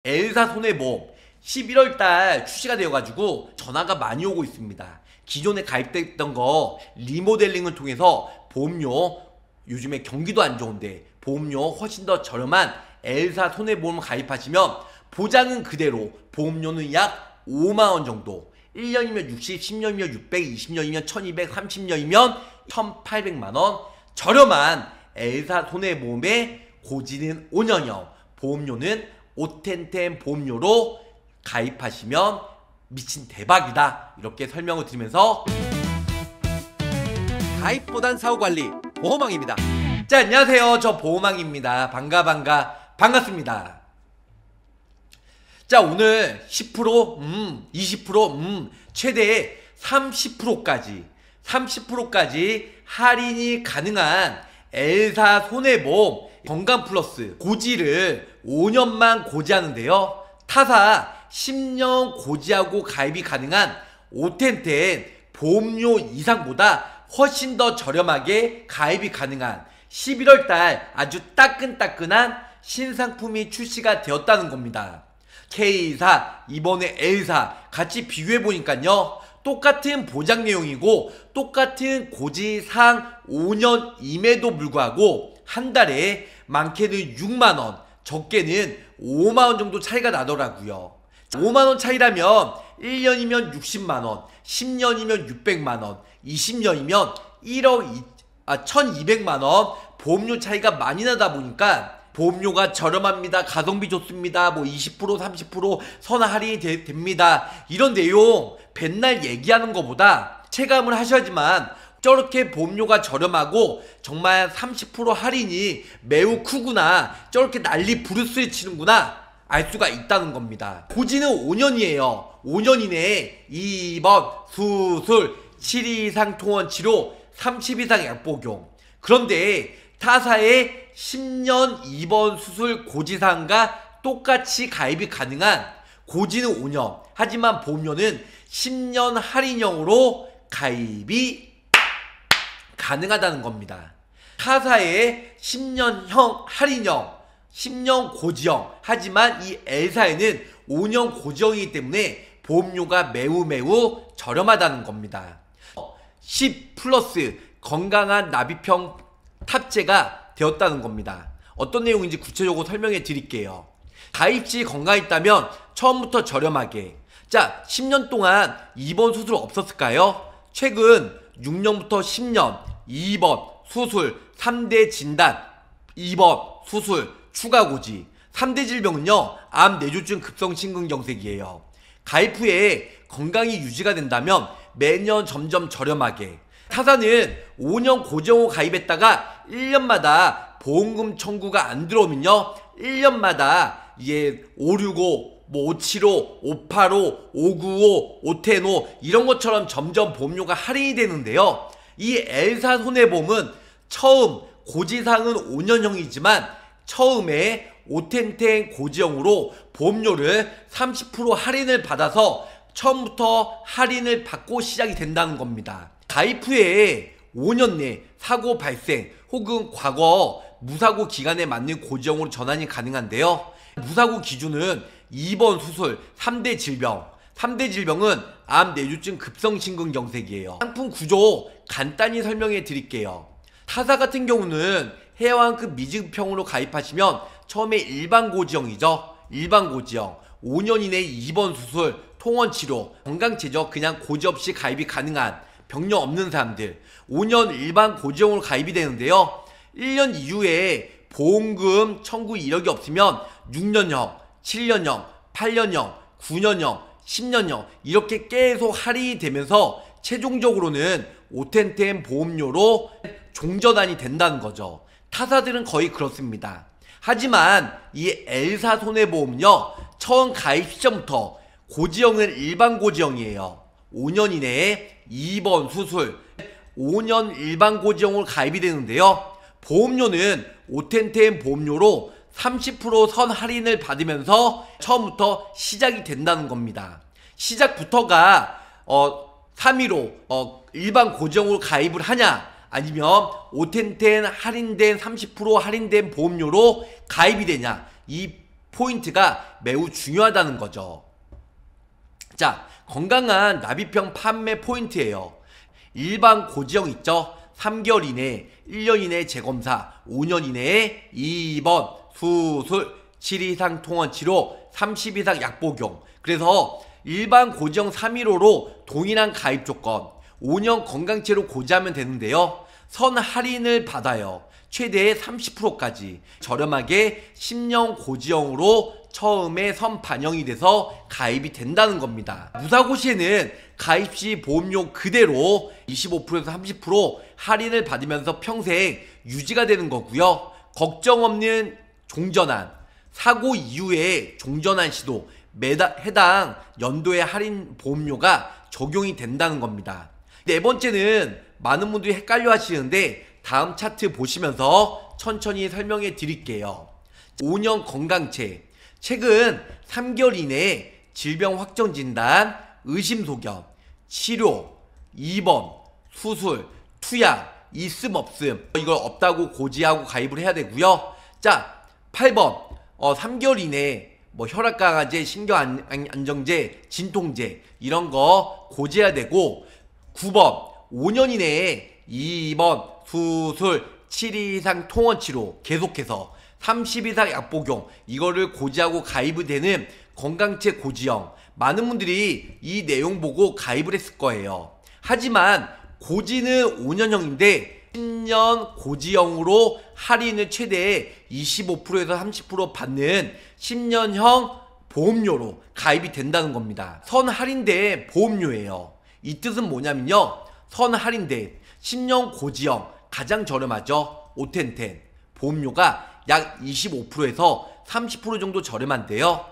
엘사 손해보험 11월달 출시가 되어가지고 전화가 많이 오고 있습니다. 기존에 가입됐던 거 리모델링을 통해서 보험료, 요즘에 경기도 안 좋은데 보험료 훨씬 더 저렴한 엘사 손해보험 가입하시면 보장은 그대로, 보험료는 약 5만원 정도, 1년이면 60, 10년이면 600, 20년이면 1200, 30년이면 1800만원 저렴한 엘사 손해보험의 고지는 5년형, 보험료는 오텐텐 보험료로 가입하시면 미친 대박이다, 이렇게 설명을 드리면서 가입보단 사후관리 보험왕입니다. 자, 안녕하세요. 저 보험왕입니다. 반갑습니다. 자, 오늘 10%, 20%, 최대 30%까지 할인이 가능한 엘사 손해보험 건강플러스 고지를 5년만 고지하는데요, 타사 10년 고지하고 가입이 가능한 오텐텐 보험료 이상보다 훨씬 더 저렴하게 가입이 가능한 11월달 아주 따끈따끈한 신상품이 출시가 되었다는 겁니다. K사, 이번에 L사 같이 비교해보니까요, 똑같은 보장 내용이고 똑같은 고지상 5년임에도 불구하고 한 달에 많게는 6만원, 적게는 5만원 정도 차이가 나더라고요. 5만원 차이라면 1년이면 60만원, 10년이면 600만원, 20년이면 1200만원 보험료 차이가 많이 나다 보니까 보험료가 저렴합니다, 가성비 좋습니다, 뭐 20%, 30% 선화 할인이 됩니다, 이런 내용 맨날 얘기하는 것보다 체감을 하셔야지만 저렇게 보험료가 저렴하고 정말 30% 할인이 매우 크구나, 저렇게 난리 부르스를 치는구나 알 수가 있다는 겁니다. 고지는 5년이에요. 5년 이내에 입원, 수술, 7일 이상 통원 치료, 30 이상 약 복용. 그런데 타사의 10년 입원 수술 고지사항과 똑같이 가입이 가능한 고지는 5년, 하지만 보험료는 10년 할인형으로 가입이 가능하다는 겁니다. 타사의 10년형 할인형, 10년 고지형, 하지만 이 L사에는 5년 고지형이기 때문에 보험료가 매우 저렴하다는 겁니다. 10 플러스 건강한 납입형 탑재가 되었다는 겁니다. 어떤 내용인지 구체적으로 설명해 드릴게요. 가입 시 건강했다면 처음부터 저렴하게. 자, 10년 동안 입원 수술 없었을까요? 최근 6년부터 10년 입원, 수술, 3대 진단, 입원, 수술, 추가 고지. 3대 질병은요, 암, 뇌졸중, 급성심근경색이에요. 가입 후에 건강이 유지가 된다면 매년 점점 저렴하게. 타사는 5년 고정으로 가입했다가 1년마다 보험금 청구가 안 들어오면요, 1년마다 이게 565, 뭐 575, 585, 595, 510 이런 것처럼 점점 보험료가 할인이 되는데요, 이 엘사 손해보험은 처음 고지상은 5년형이지만 처음에 오텐텐 고지형으로 보험료를 30% 할인을 받아서 처음부터 할인을 받고 시작이 된다는 겁니다. 가입 후에 5년 내 사고 발생 혹은 과거 무사고 기간에 맞는 고지형으로 전환이 가능한데요, 무사고 기준은 입원, 수술, 3대 질병. 3대 질병은 암, 뇌졸중, 급성심근경색이에요. 상품 구조 간단히 설명해 드릴게요. 타사 같은 경우는 해외왕급 미증평으로 가입하시면 처음에 일반 고지형이죠. 일반 고지형 5년 이내 입원, 수술, 통원 치료, 건강체적 그냥 고지 없이 가입이 가능한 병력 없는 사람들 5년 일반 고지형으로 가입이 되는데요, 1년 이후에 보험금 청구 이력이 없으면 6년형, 7년형, 8년형, 9년형, 10년형 이렇게 계속 할인이 되면서 최종적으로는 오텐텐 보험료로 종전환이 된다는 거죠. 타사들은 거의 그렇습니다. 하지만 이 엘사 손해보험은요, 처음 가입 시점부터 고지형은 일반 고지형이에요. 5년 이내에 입원, 수술, 5년 일반 고지형으로 가입이 되는데요, 보험료는 오텐텐 보험료로 30% 선 할인을 받으면서 처음부터 시작이 된다는 겁니다. 시작부터가 3위로 일반 고정으로 가입을 하냐, 아니면 오텐텐 할인된 30% 할인된 보험료로 가입이 되냐, 이 포인트가 매우 중요하다는 거죠. 자, 건강한 납입형 판매 포인트예요. 일반 고지형 있죠? 3개월 이내, 1년 이내 재검사, 5년 이내에 2번 수술, 7 이상 통원 치료, 30 이상 약 복용. 그래서 일반 고지형 315로 동일한 가입 조건, 5년 건강체로 고지하면 되는데요. 선 할인을 받아요. 최대 30%까지 저렴하게 10년 고지형으로 처음에 선 반영이 돼서 가입이 된다는 겁니다. 무사고 시에는 가입 시 보험료 그대로 25%에서 30% 할인을 받으면서 평생 유지가 되는 거고요. 걱정 없는 종전환, 사고 이후에 종전환 시도 해당 연도의 할인 보험료가 적용이 된다는 겁니다. 네 번째는 많은 분들이 헷갈려 하시는데 다음 차트 보시면서 천천히 설명해 드릴게요. 5년 건강체, 최근 3개월 이내에 질병 확정 진단, 의심 소견, 치료, 입원, 수술, 투약, 있음 없음, 이걸 없다고 고지하고 가입을 해야 되고요. 자, 8번 3개월 이내에 혈압 강화제, 신경 안정제, 진통제 이런 거 고지해야 되고, 9번 5년 이내에 2번 수술, 7 이상 통원 치료 계속해서 30 이상 약 복용 이거를 고지하고 가입이 되는 건강체 고지형, 많은 분들이 이 내용 보고 가입을 했을 거예요. 하지만 고지는 5년형인데 10년 고지형으로 할인을 최대 25%에서 30% 받는 10년형 보험료로 가입이 된다는 겁니다. 선 할인된 보험료예요. 이 뜻은 뭐냐면요, 선 할인된 10년 고지형 가장 저렴하죠. 오텐텐 보험료가 약 25%에서 30% 정도 저렴한데요.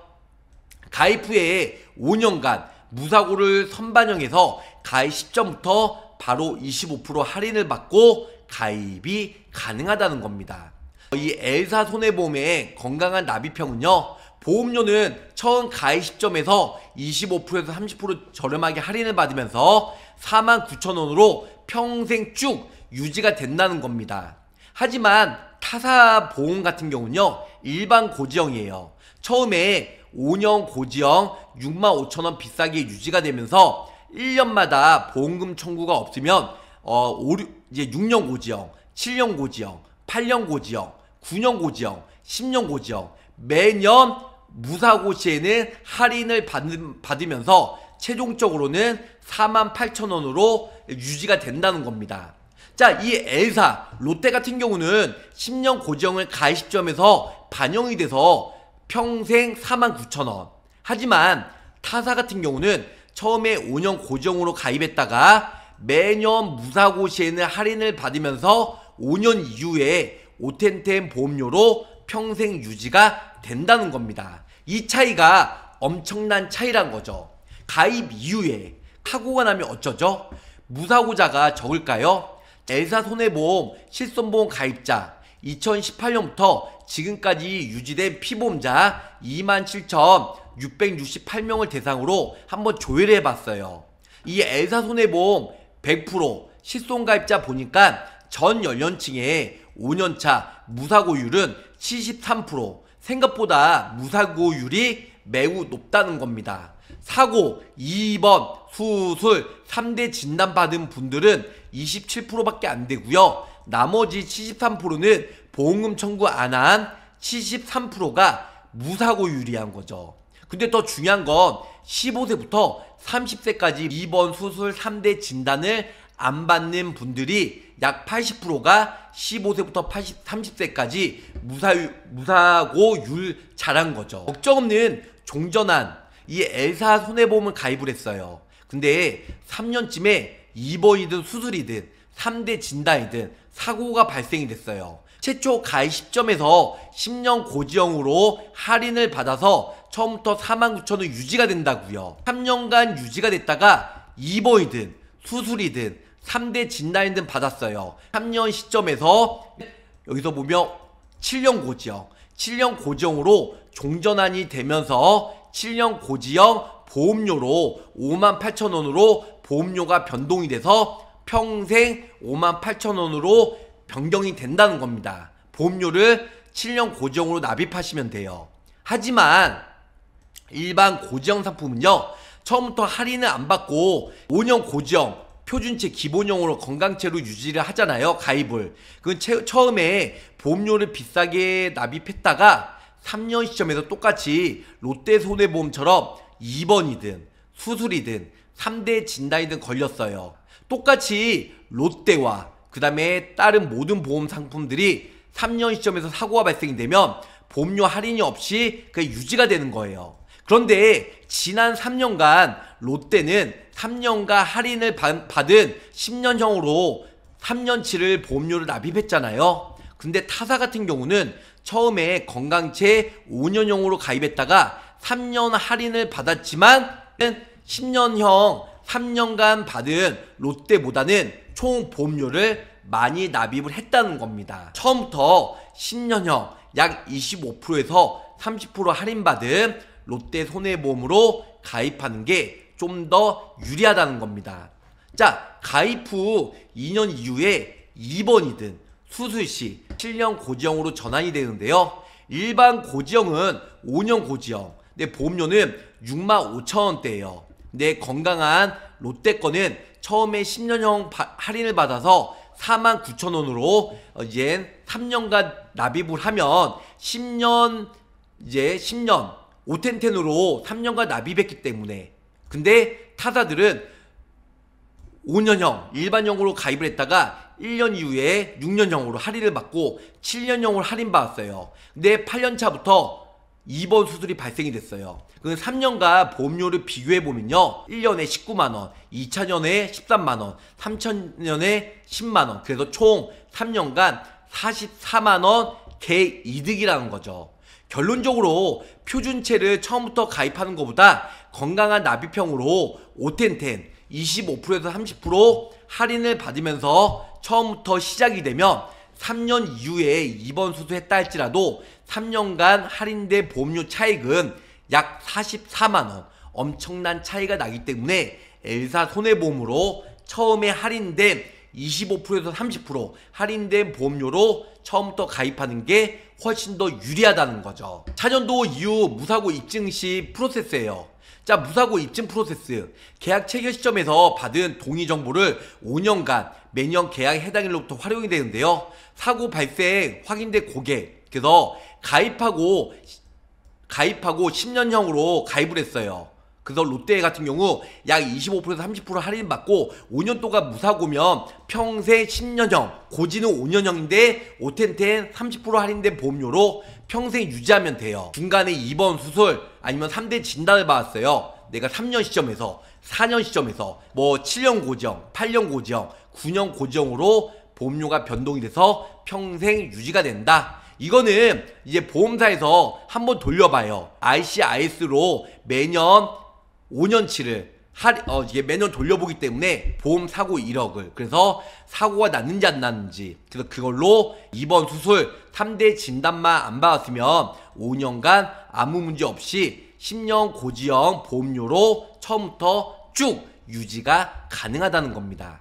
가입 후에 5년간 무사고를 선반영해서 가입 시점부터 바로 25% 할인을 받고 가입이 가능하다는 겁니다. 이 엘사 손해보험의 건강한 납입형은요, 보험료는 처음 가입 시점에서 25%에서 30% 저렴하게 할인을 받으면서 49,000원으로 평생 쭉 유지가 된다는 겁니다. 하지만 타사 보험 같은 경우는요, 일반 고지형이에요. 처음에 5년 고지형 65,000원 비싸게 유지가 되면서 1년마다 보험금 청구가 없으면 이제 6년 고지형, 7년 고지형, 8년 고지형, 9년 고지형, 10년 고지형 매년 무사고 시에는 할인을 받으면서 최종적으로는 48,000원으로 유지가 된다는 겁니다. 자, 이 엘사, 롯데 같은 경우는 10년 고지형을 가입 시점에서 반영이 돼서 평생 49,000원. 하지만 타사 같은 경우는 처음에 5년 고지형으로 가입했다가 매년 무사고 시에는 할인을 받으면서 5년 이후에 오텐텐 보험료로 평생 유지가 된다는 겁니다. 이 차이가 엄청난 차이란 거죠. 가입 이후에 사고가 나면 어쩌죠? 무사고자가 적을까요? 엘사 손해보험 실손보험 가입자 2018년부터 지금까지 유지된 피보험자 27,668명을 대상으로 한번 조회를 해봤어요. 이 엘사 손해보험 100% 실손가입자 보니까 전 연령층의 5년차 무사고율은 73%, 생각보다 무사고율이 매우 높다는 겁니다. 사고, 2번, 수술, 3대 진단받은 분들은 27%밖에 안 되고요. 나머지 73%는 보험금 청구 안 한 73%가 무사고 유리한 거죠. 근데 더 중요한 건 15세부터 30세까지 2번 수술 3대 진단을 안 받는 분들이 약 80%가 15세부터 30세까지 무사고율 잘한 거죠. 걱정 없는 종전환, 이 엘사 손해보험을 가입을 했어요. 근데 3년쯤에 입원이든 수술이든 3대 진단이든 사고가 발생이 됐어요. 최초 가입 시점에서 10년 고지형으로 할인을 받아서 처음부터 49,000원 유지가 된다고요. 3년간 유지가 됐다가 입원이든 수술이든 3대 진단이든 받았어요. 3년 시점에서 여기서 보면 7년 고지형, 7년 고지형으로 종전환이 되면서 7년 고지형 보험료로 58,000원으로 보험료가 변동이 돼서 평생 58,000원으로 변경이 된다는 겁니다. 보험료를 7년 고지형으로 납입하시면 돼요. 하지만 일반 고지형 상품은요, 처음부터 할인을 안 받고 5년 고지형 표준체 기본형으로 건강체로 유지를 하잖아요. 가입을. 그건 처음에 보험료를 비싸게 납입했다가 3년 시점에서 똑같이 롯데손해보험처럼 입원이든 수술이든 3대 진단이든 걸렸어요. 똑같이 롯데와 그 다음에 다른 모든 보험 상품들이 3년 시점에서 사고가 발생이 되면 보험료 할인이 없이 그게 유지가 되는 거예요. 그런데 지난 3년간 롯데는 3년간 할인을 받은 10년형으로 3년치를 보험료를 납입했잖아요. 근데 타사 같은 경우는 처음에 건강체 5년형으로 가입했다가 3년 할인을 받았지만 10년형 3년간 받은 롯데보다는 총 보험료를 많이 납입을 했다는 겁니다. 처음부터 10년형 약 25%에서 30% 할인받은 롯데손해보험으로 가입하는 게 좀 더 유리하다는 겁니다. 자, 가입 후 2년 이후에 입원이든 수술 시 7년 고지형으로 전환이 되는데요. 일반 고지형은 5년 고지형, 근데 보험료는 65,000원대예요. 근데 건강한 롯데 거는 처음에 10년형 할인을 받아서 49,000원으로 이제 3년간 납입을 하면 10년 5텐텐으로 3년간 납입했기 때문에. 근데 타사들은 5년형 일반형으로 가입을 했다가 1년 이후에 6년형으로 할인을 받고 7년형으로 할인 받았어요. 근데 8년차부터 입원 수술이 발생이 됐어요. 그 3년간 보험료를 비교해보면요, 1년에 19만원, 2차년에 13만원, 3차년에 10만원, 그래서 총 3년간 44만원 개이득이라는 거죠. 결론적으로 표준체를 처음부터 가입하는 것보다 건강한 납입형으로 5텐텐 25%에서 30% 할인을 받으면서 처음부터 시작이 되면 3년 이후에 입원 수술했다 할지라도 3년간 할인된 보험료 차익은 약 44만원, 엄청난 차이가 나기 때문에 엘사 손해보험으로 처음에 할인된 25%에서 30% 할인된 보험료로 처음부터 가입하는 게 훨씬 더 유리하다는 거죠. 차년도 이후 무사고 입증 시 프로세스예요. 자, 무사고 입증 프로세스. 계약 체결 시점에서 받은 동의 정보를 5년간 매년 계약에 해당일로부터 활용이 되는데요. 사고 발생 확인된 고객, 그래서 가입하고 10년형으로 가입을 했어요. 그래서 롯데 같은 경우 약 25%에서 30% 할인받고 5년 동안 무사고면 평생 10년형, 고지는 5년형인데 5텐텐 30% 할인된 보험료로 평생 유지하면 돼요. 중간에 입원 수술 아니면 3대 진단을 받았어요. 내가 3년 시점에서 4년 시점에서 뭐 7년 고지형, 8년 고지형, 9년 고지형으로 보험료가 변동이 돼서 평생 유지가 된다. 이거는 이제 보험사에서 한번 돌려봐요. ICIS로 매년 5년치를 이게 매년 돌려보기 때문에 보험 사고 1억을, 그래서 사고가 났는지 안 났는지, 그래서 그걸로 입원 수술 3대 진단만 안 받았으면 5년간 아무 문제 없이 10년 고지형 보험료로 처음부터 쭉 유지가 가능하다는 겁니다.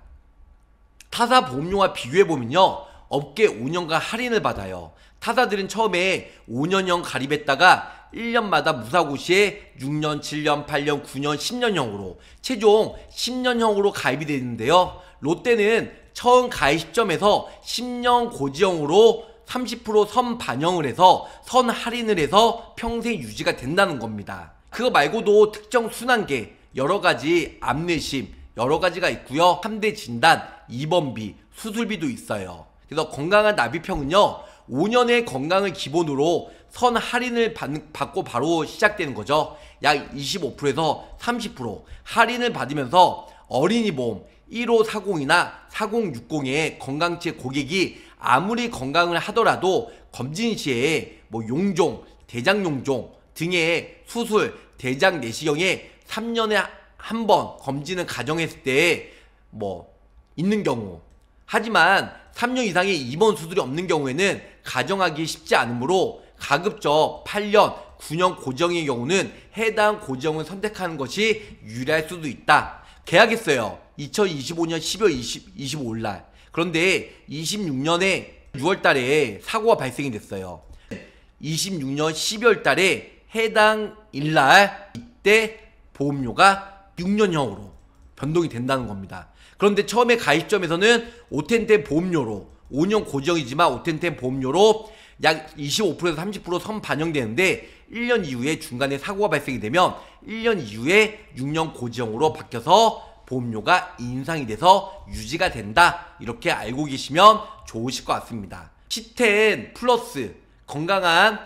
타사 보험료와 비교해보면요, 업계 5년간 할인을 받아요. 타사들은 처음에 5년형 가입했다가 1년마다 무사고 시에 6년, 7년, 8년, 9년, 10년형으로 최종 10년형으로 가입이 되는데요. 롯데는 처음 가입 시점에서 10년 고지형으로 30% 선 반영을 해서 선 할인을 해서 평생 유지가 된다는 겁니다. 그거 말고도 특정 순환계, 여러가지 암내심, 여러가지가 있고요. 3대 진단, 입원비, 수술비도 있어요. 그래서 건강한 납입형은요, 5년의 건강을 기본으로 선 할인을 받고 바로 시작되는 거죠. 약 25%에서 30% 할인을 받으면서 어린이보험 1540이나 4060의 건강체 고객이 아무리 건강을 하더라도 검진 시에 뭐 용종, 대장용종 등의 수술, 대장 내시경에 3년에 한 번 검진을 가정했을 때 뭐 있는 경우, 하지만 3년 이상의 입원 수술이 없는 경우에는 가정하기 쉽지 않으므로 가급적 8년, 9년 고지형의 경우는 해당 고지형을 선택하는 것이 유리할 수도 있다. 계약했어요. 2025년 12월 25일날. 그런데 26년에 6월달에 사고가 발생이 됐어요. 26년 12월달에 해당 일날 이때 보험료가 6년형으로 변동이 된다는 겁니다. 그런데 처음에 가입점에서는 오텐텐 보험료로 5년 고정이지만 오텐텐 보험료로 약 25%에서 30% 선 반영되는데 1년 이후에 중간에 사고가 발생이 되면 1년 이후에 6년 고지형으로 바뀌어서 보험료가 인상이 돼서 유지가 된다. 이렇게 알고 계시면 좋으실 것 같습니다. C10 플러스 건강한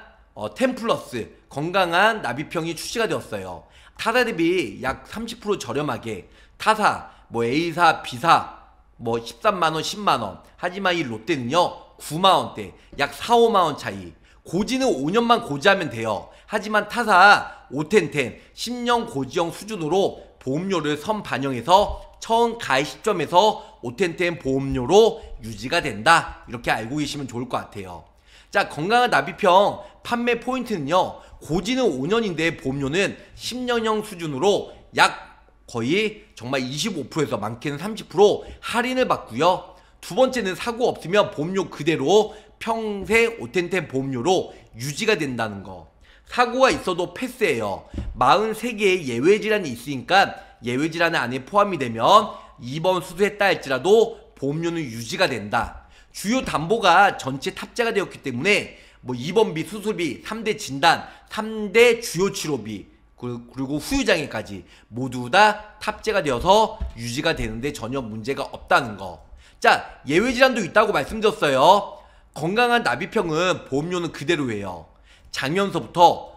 10 플러스 건강한 납입형이 출시가 되었어요. 타사 대비 약 30% 저렴하게 타사 뭐 A사 B사 뭐 13만원 10만원 하지만 이 롯데는요 9만원대 약 4, 5만원 차이. 고지는 5년만 고지하면 돼요. 하지만 타사 오텐텐 10년 고지형 수준으로 보험료를 선 반영해서 처음 가입 시점에서 오텐텐 보험료로 유지가 된다. 이렇게 알고 계시면 좋을 것 같아요. 자, 건강한 납입형 판매 포인트는요. 고지는 5년인데 보험료는 10년형 수준으로 약 거의 정말 25%에서 많게는 30% 할인을 받고요. 두 번째는 사고 없으면 보험료 그대로 평생 오텐텐 보험료로 유지가 된다는 거. 사고가 있어도 패스예요. 43개의 예외질환이 있으니까 예외질환 안에 포함이 되면 입원 수술했다 할지라도 보험료는 유지가 된다. 주요 담보가 전체 탑재가 되었기 때문에 뭐 입원비, 수술비, 3대 진단, 3대 주요 치료비 그리고 후유장애까지 모두 다 탑재가 되어서 유지가 되는데 전혀 문제가 없다는 거. 자, 예외질환도 있다고 말씀드렸어요. 건강한 납입형은 보험료는 그대로예요. 작년서부터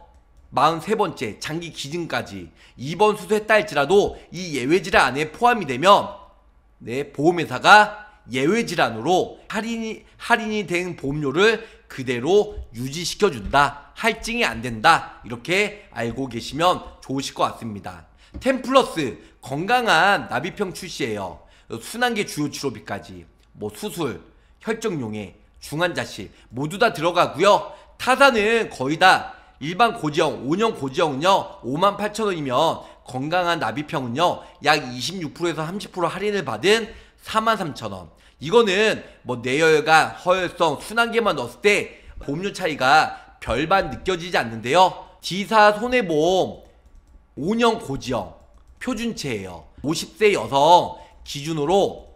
43번째 장기 기증까지 입원 수술했다 할지라도 이 예외질환 안에 포함이 되면 보험회사가 예외질환으로 할인이 된 보험료를 그대로 유지시켜준다. 할증이 안 된다. 이렇게 알고 계시면 좋으실 것 같습니다. 10 플러스 건강한 납입형 출시예요. 순환계 주요 치료비까지 뭐 수술, 혈정용해, 중환자실 모두 다 들어가고요. 타사는 거의 다 일반 고지형 5년 고지형은요 58,000원이면 건강한 납입형은요 약 26%에서 30% 할인을 받은 43,000원. 이거는 뭐 내열관, 허혈성, 순환계만 넣었을 때 보험료 차이가 별반 느껴지지 않는데요. D사 손해보험 5년 고지형 표준체예요. 50세 여성 기준으로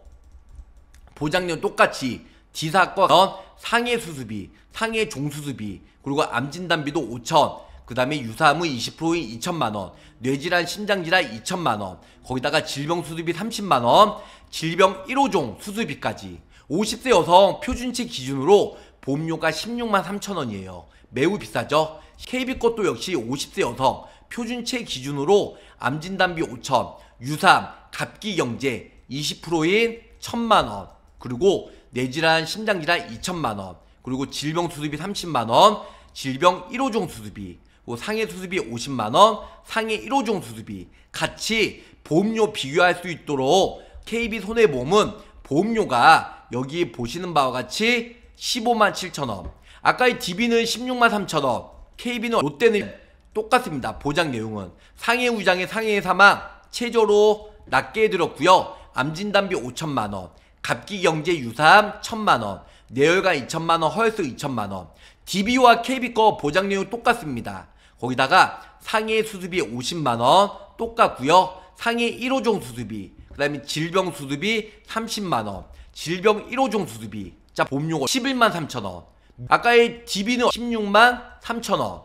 보장료 똑같이 D사건 상해 수수비, 상해 종수수비, 그리고 암진단비도 5,000, 그 다음에 유사암의 20%인 2천만원, 뇌질환, 심장질환 2천만원, 거기다가 질병 수수비 30만원, 질병 1호종 수수비까지 50세 여성 표준치 기준으로 보험료가 16만 3천원이에요. 매우 비싸죠? KB 것도 역시 50세 여성 표준체 기준으로 암진단비 5천, 유사암, 갑기경제 20%인 1,000만원, 그리고 뇌질환, 심장질환 2천만원, 그리고 질병 수수비 30만원, 질병 1호종 수수비, 상해 수수비 50만원, 상해 1호종 수수비 같이 보험료 비교할 수 있도록 KB 손해보험은 보험료가 여기 보시는 바와 같이 15만 7천원, 아까의 DB는 16만 3천원, KB는 롯데는 똑같습니다. 보장 내용은 상해 우장의 상해 사망 최저로 낮게 해드렸고요. 암진단비 5천만원, 갑기경제 유사암 1,000만원, 뇌혈관 2천만원, 허혈성 2천만원. DB와 KB 거 보장 내용 똑같습니다. 거기다가 상해 수수비 50만원 똑같고요. 상해 1호종 수수비, 그 다음에 질병 수수비 30만원, 질병 1호종 수수비. 자, 보험료가 11만 3천원. 아까의 DB는 16만 3천원.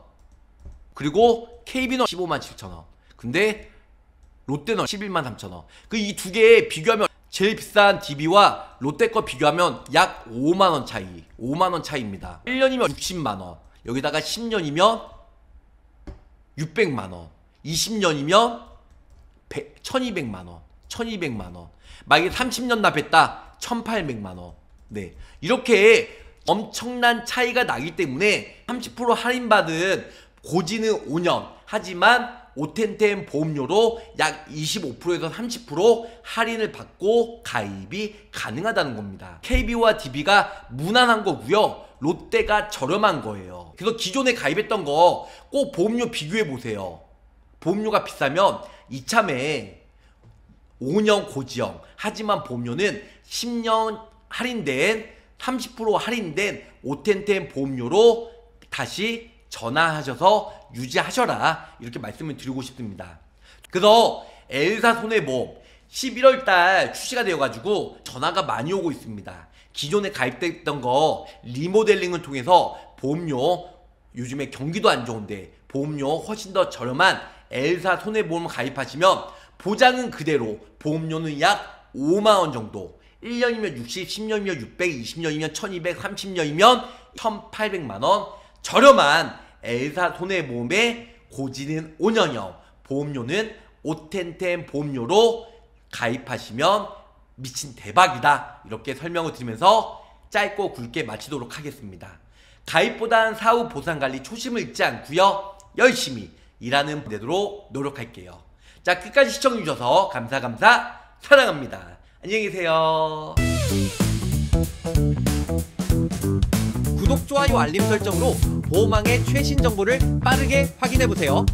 그리고 KB는 15만 7천원. 근데 롯데는 11만 3천원. 그 이 두 개 비교하면 제일 비싼 DB와 롯데 거 비교하면 약 5만원 차이. 5만원 차이입니다. 1년이면 60만원. 여기다가 10년이면 600만원. 20년이면 1200만원. 1200만원. 만약에 30년 납했다. 1800만원. 네. 이렇게 엄청난 차이가 나기 때문에 30% 할인받은 고지는 5년. 하지만 오텐텐 보험료로 약 25%에서 30% 할인을 받고 가입이 가능하다는 겁니다. KB와 DB가 무난한 거고요. 롯데가 저렴한 거예요. 그래서 기존에 가입했던 거 꼭 보험료 비교해 보세요. 보험료가 비싸면 이참에 5년 고지형, 하지만 보험료는 10년 할인된 30% 할인된 오텐텐 보험료로 다시 전화하셔서 유지하셔라 이렇게 말씀을 드리고 싶습니다. 그래서 엘사 손해보험 11월달 출시가 되어가지고 전화가 많이 오고 있습니다. 기존에 가입됐던 거 리모델링을 통해서 보험료, 요즘에 경기도 안 좋은데 보험료 훨씬 더 저렴한 엘사 손해보험 가입하시면 보장은 그대로, 보험료는 약 5만원 정도, 1년이면 60, 10년이면 600, 20년이면 1200, 30년이면 1800만원 저렴한 엘사 손해보험의 고지는 5년형, 보험료는 오텐텐 보험료로 가입하시면 미친 대박이다 이렇게 설명을 드리면서 짧고 굵게 마치도록 하겠습니다. 가입보단 사후 보상관리 초심을 잃지 않고요, 열심히 일하는 되도록 노력할게요. 자, 끝까지 시청해주셔서 감사 사랑합니다. 안녕히 계세요. 구독, 좋아요, 알림 설정으로 보험왕의 최신 정보를 빠르게 확인해보세요.